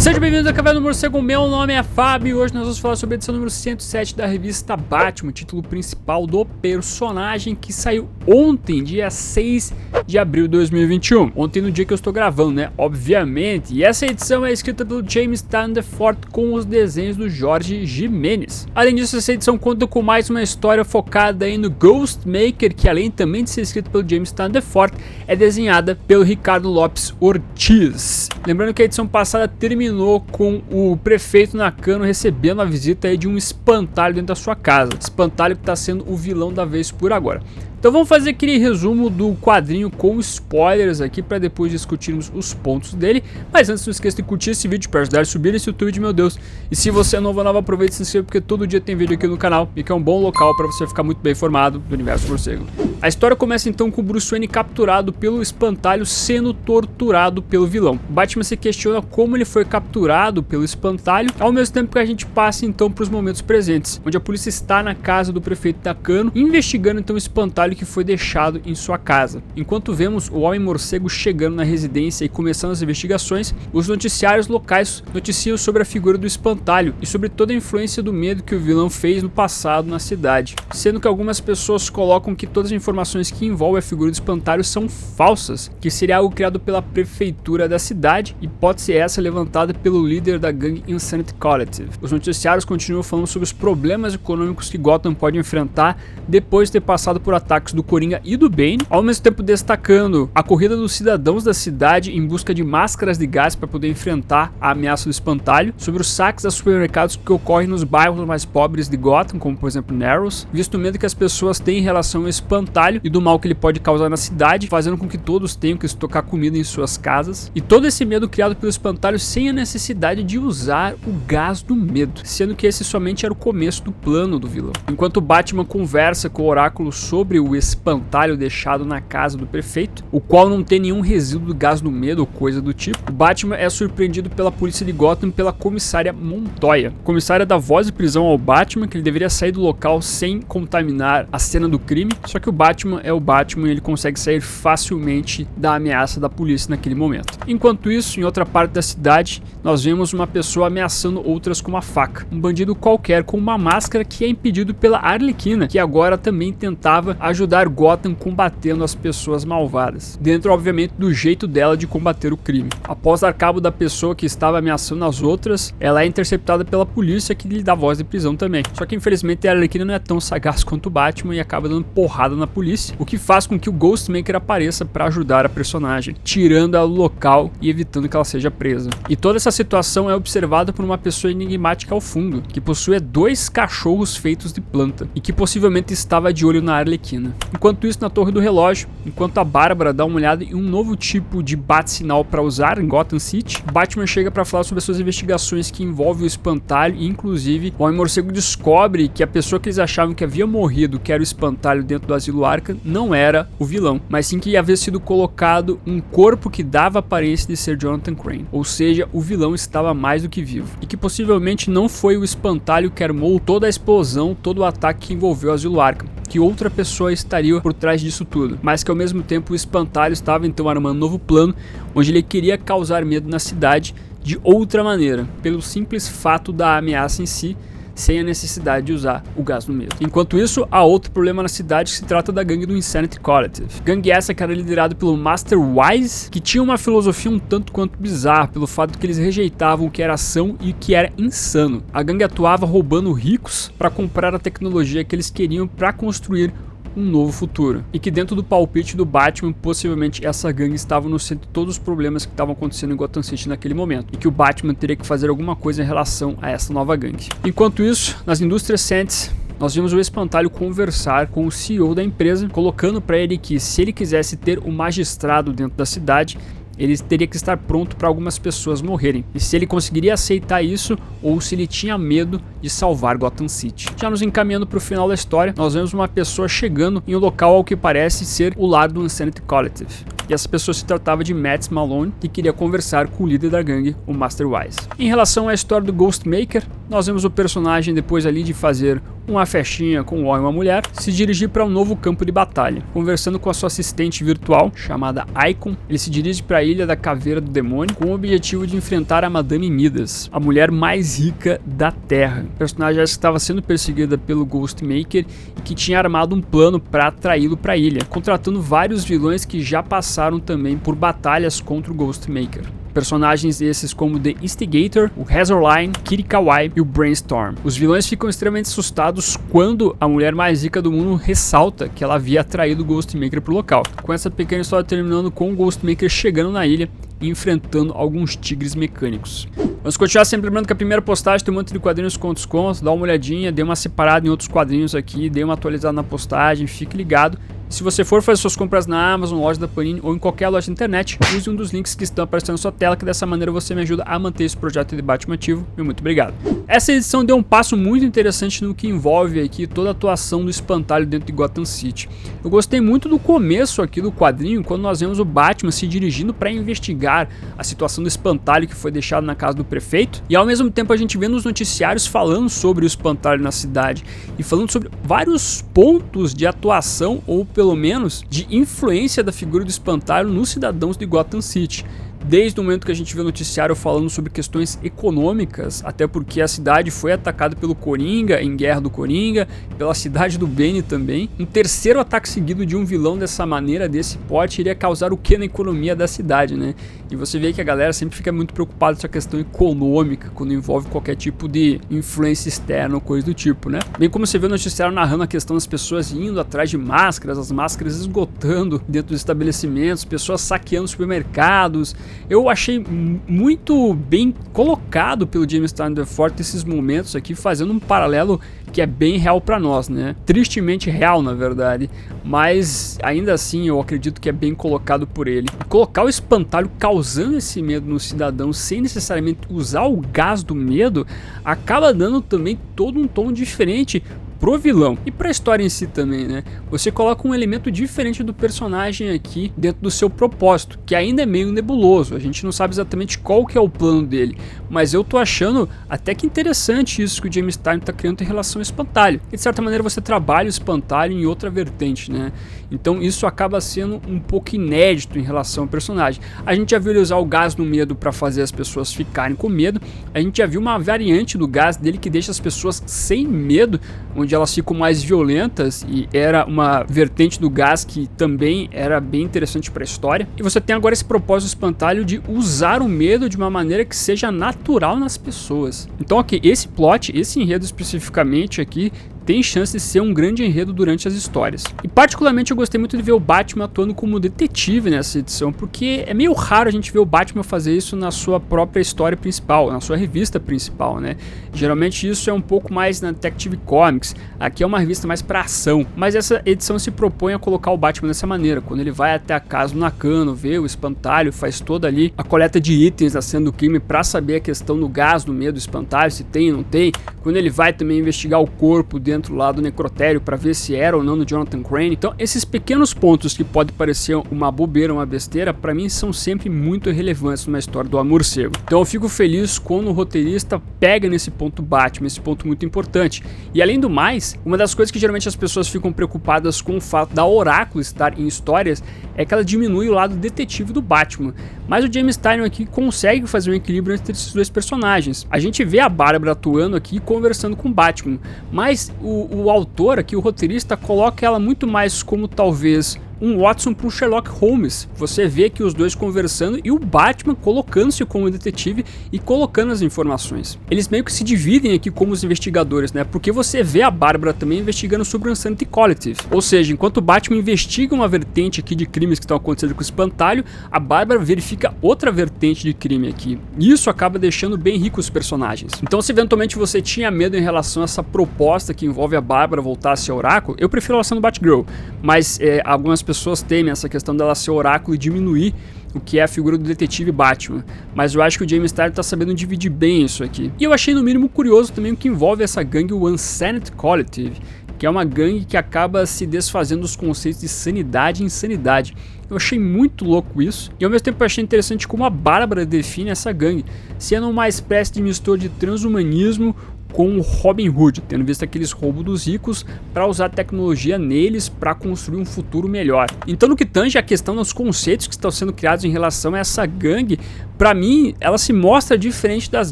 Sejam bem-vindos ao Café do Morcego, meu nome é Fábio e hoje nós vamos falar sobre a edição número 107 da revista Batman, título principal do personagem que saiu ontem, dia 6 de abril de 2021. Ontem no dia que eu estou gravando, né? Obviamente. E essa edição é escrita pelo James Standeford com os desenhos do Jorge Jimenez. Além disso, essa edição conta com mais uma história focada aí no Ghostmaker, que além também de ser escrito pelo James Standeford, é desenhada pelo Ricardo Lopes Ortiz. Lembrando que a edição passada terminou com o prefeito Nakano recebendo a visita aí de um espantalho dentro da sua casa. Espantalho que está sendo o vilão da vez por agora. Então vamos fazer aquele resumo do quadrinho com spoilers aqui para depois discutirmos os pontos dele. Mas antes não esqueça de curtir esse vídeo para ajudar a subir esse YouTube, meu Deus. E se você é novo, aproveite e se inscreva porque todo dia tem vídeo aqui no canal e que é um bom local para você ficar muito bem informado do universo morcego. A história começa então com o Bruce Wayne capturado pelo espantalho sendo torturado pelo vilão. O Batman se questiona como ele foi capturado pelo espantalho, ao mesmo tempo que a gente passa então para os momentos presentes, onde a polícia está na casa do prefeito Nakano, investigando então o espantalho que foi deixado em sua casa. Enquanto vemos o Homem-Morcego chegando na residência e começando as investigações, os noticiários locais noticiam sobre a figura do espantalho e sobre toda a influência do medo que o vilão fez no passado na cidade, sendo que algumas pessoas colocam que todas as informações que envolvem a figura do espantalho são falsas, que seria algo criado pela prefeitura da cidade, hipótese essa levantada pelo líder da gangue Insanity Collective. Os noticiários continuam falando sobre os problemas econômicos que Gotham pode enfrentar depois de ter passado por ataques do Coringa e do Bane, ao mesmo tempo destacando a corrida dos cidadãos da cidade em busca de máscaras de gás para poder enfrentar a ameaça do espantalho, sobre os saques a supermercados que ocorrem nos bairros mais pobres de Gotham, como por exemplo Narrows, visto o medo que as pessoas têm em relação ao espantalho e do mal que ele pode causar na cidade, fazendo com que todos tenham que estocar comida em suas casas, e todo esse medo criado pelo espantalho sem a necessidade de usar o gás do medo, sendo que esse somente era o começo do plano do vilão. Enquanto Batman conversa com o oráculo sobre o espantalho deixado na casa do prefeito, o qual não tem nenhum resíduo do gás do medo ou coisa do tipo, o Batman é surpreendido pela polícia de Gotham pela comissária Montoya. A comissária dá voz de prisão ao Batman, que ele deveria sair do local sem contaminar a cena do crime, só que o Batman é o Batman e ele consegue sair facilmente da ameaça da polícia naquele momento. Enquanto isso, em outra parte da cidade, nós vemos uma pessoa ameaçando outras com uma faca. Um bandido qualquer com uma máscara que é impedido pela Arlequina, que agora também tentava ajudar Gotham combatendo as pessoas malvadas, dentro obviamente do jeito dela de combater o crime. Após dar cabo da pessoa que estava ameaçando as outras, ela é interceptada pela polícia, que lhe dá voz de prisão também. Só que infelizmente a Arlequina não é tão sagaz quanto o Batman e acaba dando porrada na polícia, o que faz com que o Ghostmaker apareça para ajudar a personagem, tirando ela do local e evitando que ela seja presa. E toda essa situação é observada por uma pessoa enigmática ao fundo, que possui 2 cachorros feitos de planta e que possivelmente estava de olho na Arlequina. Enquanto isso, na torre do relógio, enquanto a Bárbara dá uma olhada em um novo tipo de bate-sinal para usar em Gotham City, Batman chega para falar sobre as suas investigações que envolvem o espantalho e inclusive o Homem-Morcego descobre que a pessoa que eles achavam que havia morrido, que era o espantalho dentro do asilo Arkham, não era o vilão, mas sim que havia sido colocado um corpo que dava a aparência de ser Jonathan Crane, ou seja, o vilão estava mais do que vivo, e que possivelmente não foi o espantalho que armou toda a explosão, todo o ataque que envolveu o asilo Arkham, que outra pessoa estaria por trás disso tudo, mas que ao mesmo tempo o espantalho estava então armando um novo plano, onde ele queria causar medo na cidade de outra maneira, pelo simples fato da ameaça em si, sem a necessidade de usar o gás do medo. Enquanto isso, há outro problema na cidade que se trata da gangue do Insanity Collective. Gangue essa que era liderada pelo Master Wise, que tinha uma filosofia um tanto quanto bizarra, pelo fato de que eles rejeitavam o que era ação e o que era insano. A gangue atuava roubando ricos para comprar a tecnologia que eles queriam para construir um novo futuro, e que dentro do palpite do Batman, possivelmente essa gangue estava no centro de todos os problemas que estavam acontecendo em Gotham City naquele momento, e que o Batman teria que fazer alguma coisa em relação a essa nova gangue. Enquanto isso, nas indústrias Sands, nós vimos o espantalho conversar com o CEO da empresa, colocando para ele que se ele quisesse ter um magistrado dentro da cidade, ele teria que estar pronto para algumas pessoas morrerem, e se ele conseguiria aceitar isso ou se ele tinha medo de salvar Gotham City. Já nos encaminhando para o final da história, nós vemos uma pessoa chegando em um local ao que parece ser o lar do Insanity Collective, e essa pessoa se tratava de Matt Malone, que queria conversar com o líder da gangue, o Master Wise. Em relação à história do Ghostmaker, nós vemos o personagem, depois ali de fazer uma festinha com um homem e uma mulher, se dirigir para um novo campo de batalha. Conversando com a sua assistente virtual, chamada Icon, ele se dirige para a Ilha da Caveira do Demônio com o objetivo de enfrentar a Madame Midas, a mulher mais rica da Terra. O personagem essa estava sendo perseguida pelo Ghostmaker e que tinha armado um plano para atraí-lo para a ilha, contratando vários vilões que já passaram também por batalhas contra o Ghostmaker. Personagens esses como The Instigator, o Razorline, Kitty Kawaii e o Brainstorm. Os vilões ficam extremamente assustados quando a mulher mais rica do mundo ressalta que ela havia atraído o Ghostmaker para o local. Com essa pequena história terminando com o Ghostmaker chegando na ilha e enfrentando alguns tigres mecânicos. Vamos continuar sempre lembrando que a primeira postagem tem um monte de quadrinhos com desconto, dá uma olhadinha, dê uma separada em outros quadrinhos aqui, dê uma atualizada na postagem, fique ligado. Se você for fazer suas compras na Amazon, loja da Panini ou em qualquer loja da internet, use um dos links que estão aparecendo na sua tela, que dessa maneira você me ajuda a manter esse projeto de Batman ativo. Meu muito obrigado. Essa edição deu um passo muito interessante no que envolve aqui toda a atuação do Espantalho dentro de Gotham City. Eu gostei muito do começo aqui do quadrinho, quando nós vemos o Batman se dirigindo para investigar a situação do Espantalho que foi deixado na casa do prefeito, e ao mesmo tempo a gente vê nos noticiários falando sobre o Espantalho na cidade e falando sobre vários pontos de atuação, ou pelo menos de influência da figura do Espantalho nos cidadãos de Gotham City. Desde o momento que a gente vê o noticiário falando sobre questões econômicas, até porque a cidade foi atacada pelo Coringa, em Guerra do Coringa, pela cidade do Bane também. Um terceiro ataque seguido de um vilão dessa maneira, desse porte, iria causar o que na economia da cidade, né? E você vê que a galera sempre fica muito preocupada com essa questão econômica, quando envolve qualquer tipo de influência externa ou coisa do tipo, né? Bem como você vê o noticiário narrando a questão das pessoas indo atrás de máscaras, as máscaras esgotando dentro dos estabelecimentos, pessoas saqueando supermercados. Eu achei muito bem colocado pelo James Tynion DeForte esses momentos aqui, fazendo um paralelo que é bem real para nós, né? Tristemente real, na verdade, mas ainda assim eu acredito que é bem colocado por ele. Colocar o Espantalho causando esse medo no cidadão sem necessariamente usar o gás do medo acaba dando também todo um tom diferente pro vilão e pra história em si também, né? Você coloca um elemento diferente do personagem aqui dentro do seu propósito, que ainda é meio nebuloso, a gente não sabe exatamente qual que é o plano dele, mas eu tô achando até que interessante isso que o James Tynion tá criando em relação ao Espantalho. E de certa maneira você trabalha o Espantalho em outra vertente, né? Então isso acaba sendo um pouco inédito em relação ao personagem. A gente já viu ele usar o gás do medo para fazer as pessoas ficarem com medo, a gente já viu uma variante do gás dele que deixa as pessoas sem medo, onde elas ficam mais violentas, e era uma vertente do gás que também era bem interessante para a história. E você tem agora esse propósito do Espantalho de usar o medo de uma maneira que seja natural nas pessoas. Então ok, esse plot, esse enredo especificamente aqui, tem chance de ser um grande enredo durante as histórias. E particularmente eu gostei muito de ver o Batman atuando como detetive nessa edição, porque é meio raro a gente ver o Batman fazer isso na sua própria história principal, na sua revista principal, né? Geralmente isso é um pouco mais na Detective Comics, aqui é uma revista mais para ação, mas essa edição se propõe a colocar o Batman dessa maneira, quando ele vai até a casa do Nakano, vê o Espantalho, faz toda ali a coleta de itens da cena do crime para saber a questão do gás, do medo do Espantalho, se tem ou não tem, quando ele vai também investigar o corpo dentro lá do necrotério para ver se era ou não do Jonathan Crane. Então esses pequenos pontos que podem parecer uma bobeira, uma besteira, para mim são sempre muito relevantes numa história do Morcego. Então eu fico feliz quando o roteirista pega nesse ponto Batman, esse ponto muito importante. E além do mais, uma das coisas que geralmente as pessoas ficam preocupadas com o fato da Oráculo estar em histórias é que ela diminui o lado detetive do Batman. Mas o James Tynion aqui consegue fazer um equilíbrio entre esses dois personagens. A gente vê a Bárbara atuando aqui conversando com o Batman, mas o autor aqui, o roteirista, coloca ela muito mais como talvez um Watson para um Sherlock Holmes. Você vê que os dois conversando e o Batman colocando-se como detetive e colocando as informações. Eles meio que se dividem aqui como os investigadores, né? Porque você vê a Bárbara também investigando sobre o Insanity Collective. Ou seja, enquanto o Batman investiga uma vertente aqui de crimes que estão acontecendo com o Espantalho, a Bárbara verifica outra vertente de crime aqui. E isso acaba deixando bem rico os personagens. Então, se eventualmente você tinha medo em relação a essa proposta que envolve a Bárbara voltar a ser Oráculo, eu prefiro ela sendo Batgirl. Mas algumas pessoas temem essa questão dela ser Oráculo e diminuir o que é a figura do detetive Batman, mas eu acho que o James Tynion tá sabendo dividir bem isso aqui. E eu achei no mínimo curioso também o que envolve essa gangue, o Insanity Collective, que é uma gangue que acaba se desfazendo dos conceitos de sanidade e insanidade. Eu achei muito louco isso, e ao mesmo tempo eu achei interessante como a Bárbara define essa gangue, sendo uma espécie de mistura de transhumanismo com o Robin Hood, tendo visto aqueles roubos dos ricos para usar tecnologia neles para construir um futuro melhor. Então, no que tange a questão dos conceitos que estão sendo criados em relação a essa gangue, para mim, ela se mostra diferente das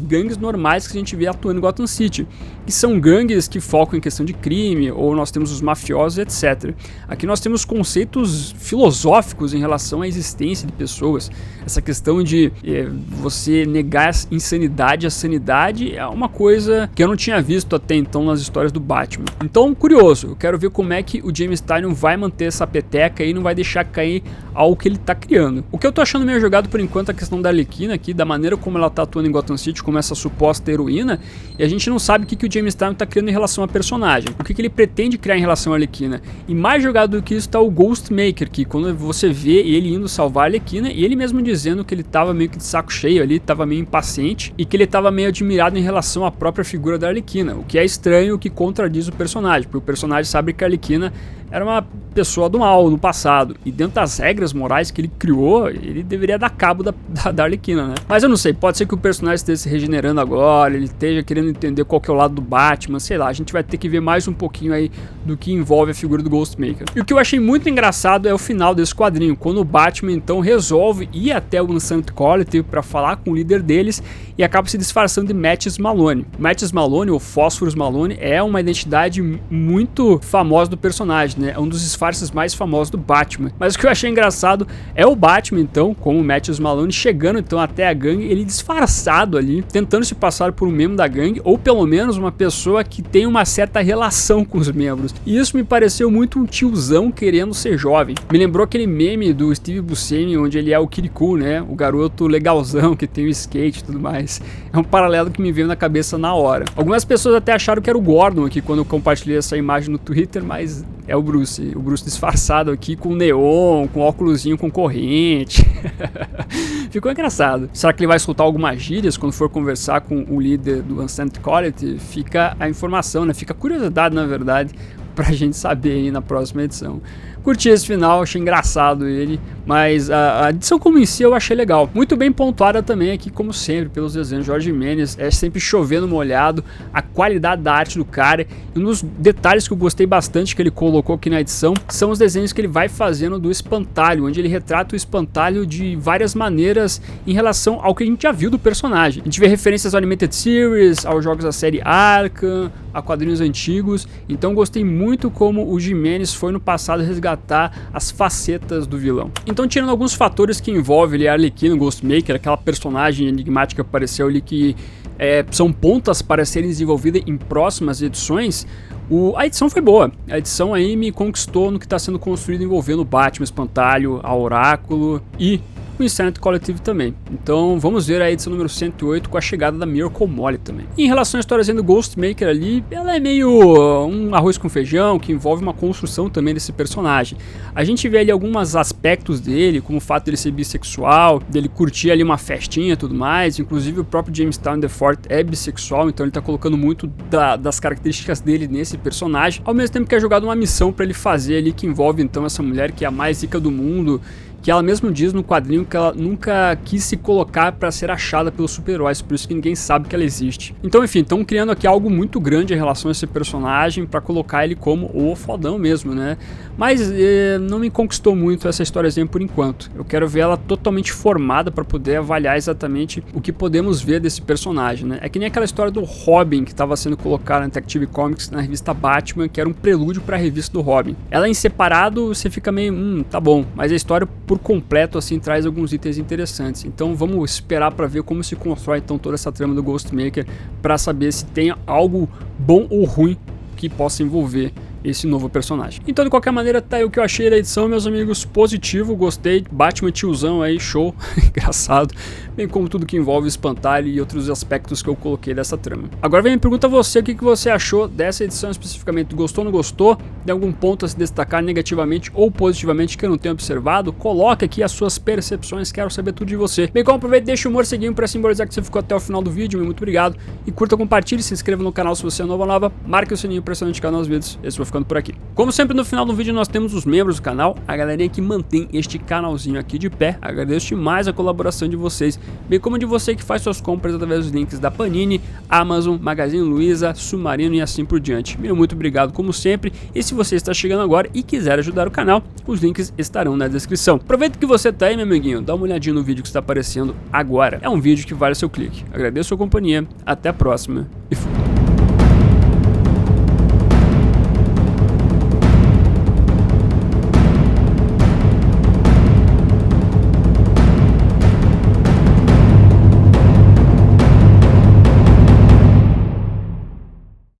gangues normais que a gente vê atuando em Gotham City, que são gangues que focam em questão de crime, ou nós temos os mafiosos, etc. Aqui nós temos conceitos filosóficos em relação à existência de pessoas. Essa questão de você negar a insanidade, a sanidade, é uma coisa que eu não tinha visto até então nas histórias do Batman. Então, curioso, eu quero ver como é que o James Tynion vai manter essa peteca e não vai deixar cair algo que ele tá criando. O que eu tô achando meio jogado por enquanto é a questão da Arlequina aqui, da maneira como ela tá atuando em Gotham City, como essa suposta heroína, e a gente não sabe o que o James Tynion tá criando em relação à personagem, o que ele pretende criar em relação à Arlequina. E mais jogado do que isso tá o Ghostmaker, que quando você vê ele indo salvar a Arlequina, e ele mesmo dizendo que ele tava meio que de saco cheio ali, tava meio impaciente, e que ele tava meio admirado em relação à própria figura da Arlequina, o que é estranho, o que contradiz o personagem, porque o personagem sabe que a Arlequina era uma pessoa do mal no passado, e dentro das regras morais que ele criou, ele deveria dar cabo da Arlequina, né? Mas eu não sei, pode ser que o personagem esteja se regenerando agora, ele esteja querendo entender qual que é o lado do Batman, sei lá, a gente vai ter que ver mais um pouquinho aí do que envolve a figura do Ghostmaker. E o que eu achei muito engraçado é o final desse quadrinho, quando o Batman então resolve ir até o Unsanity Collective para falar com o líder deles e acaba se disfarçando de Mattis Malone. Mattis Malone, ou Phosphorus Malone, é uma identidade muito famosa do personagem, né? É um dos disfarces mais famosos do Batman. Mas o que eu achei engraçado é o Batman então, com o Mattis Malone, chegando então até a gangue, ele disfarçado ali, tentando se passar por um membro da gangue, ou pelo menos uma pessoa que tem uma certa relação com os membros. E isso me pareceu muito um tiozão querendo ser jovem. Me lembrou aquele meme do Steve Buscemi, onde ele é o Kid Cool, né? O garoto legalzão que tem o skate e tudo mais. É um paralelo que me veio na cabeça na hora. Algumas pessoas até acharam que era o Gordon aqui quando eu compartilhei essa imagem no Twitter, mas é o Bruce disfarçado aqui com neon, com óculosinho com corrente. Ficou engraçado. Será que ele vai soltar algumas gírias quando for conversar com o líder do Unsanity Collective? Fica a informação, né? Fica a curiosidade, na verdade, pra gente saber aí na próxima edição. Curti esse final, achei engraçado ele, mas a edição como em si eu achei legal. Muito bem pontuada também aqui, como sempre, pelos desenhos. Jorge Mendes é sempre chovendo molhado, a qualidade da arte do cara. E um dos detalhes que eu gostei bastante que ele colocou aqui na edição são os desenhos que ele vai fazendo do Espantalho, onde ele retrata o Espantalho de várias maneiras em relação ao que a gente já viu do personagem. A gente vê referências ao Animated Series, aos jogos da série Arkham, a quadrinhos antigos. Então gostei muito como o Jimenez foi no passado resgatar as facetas do vilão. Então, tirando alguns fatores que envolvem ali a Arlequina, o Ghostmaker, aquela personagem enigmática que apareceu ali que são pontas para serem desenvolvidas em próximas edições, a edição foi boa. A edição aí me conquistou no que está sendo construído envolvendo o Batman, Espantalho, a Oráculo e o Unsanity Collective também. Então vamos ver a edição número 108 com a chegada da Miracle Molly também. E em relação à história do Ghostmaker ali, ela é meio um arroz com feijão, que envolve uma construção também desse personagem. A gente vê ali alguns aspectos dele, como o fato dele ser bissexual, dele curtir ali uma festinha e tudo mais. Inclusive o próprio James Tynion IV é bissexual, então ele tá colocando muito das características dele nesse personagem, ao mesmo tempo que é jogado uma missão para ele fazer ali, que envolve então essa mulher que é a mais rica do mundo, que ela mesmo diz no quadrinho que ela nunca quis se colocar para ser achada pelos super-heróis, por isso que ninguém sabe que ela existe. Então, enfim, estão criando aqui algo muito grande em relação a esse personagem para colocar ele como o fodão mesmo, né? Mas não me conquistou muito essa históriazinha por enquanto. Eu quero ver ela totalmente formada para poder avaliar exatamente o que podemos ver desse personagem, né? É que nem aquela história do Robin que estava sendo colocada na Detective Comics na revista Batman, que era um prelúdio para a revista do Robin. Ela em separado, você fica meio, tá bom, mas a história por completo assim traz alguns itens interessantes. Então vamos esperar para ver como se constrói então toda essa trama do Ghostmaker, para saber se tem algo bom ou ruim que possa envolver esse novo personagem. Então, de qualquer maneira, tá aí o que eu achei da edição, meus amigos. Positivo, gostei. Batman tiozão aí, show. Engraçado. Bem como tudo que envolve Espantalho e outros aspectos que eu coloquei dessa trama. Agora vem me pergunta você, o que você achou dessa edição especificamente? Gostou ou não gostou? Tem algum ponto a se destacar negativamente ou positivamente que eu não tenha observado? Coloque aqui as suas percepções, quero saber tudo de você. Bem como aproveita e deixa o humor seguinho para simbolizar que você ficou até o final do vídeo. Muito obrigado. E curta, compartilhe, se inscreva no canal se você é novo ou nova. Marque o sininho para ser notificado nos vídeos. Esse foi ficando por aqui. Como sempre, no final do vídeo nós temos os membros do canal, a galerinha que mantém este canalzinho aqui de pé. Agradeço demais a colaboração de vocês, bem como de você que faz suas compras através dos links da Panini, Amazon, Magazine Luiza, Submarino e assim por diante. Meu muito obrigado como sempre, e se você está chegando agora e quiser ajudar o canal, os links estarão na descrição. Aproveita que você tá aí, meu amiguinho, dá uma olhadinha no vídeo que está aparecendo agora. É um vídeo que vale o seu clique. Agradeço a sua companhia, até a próxima e fui.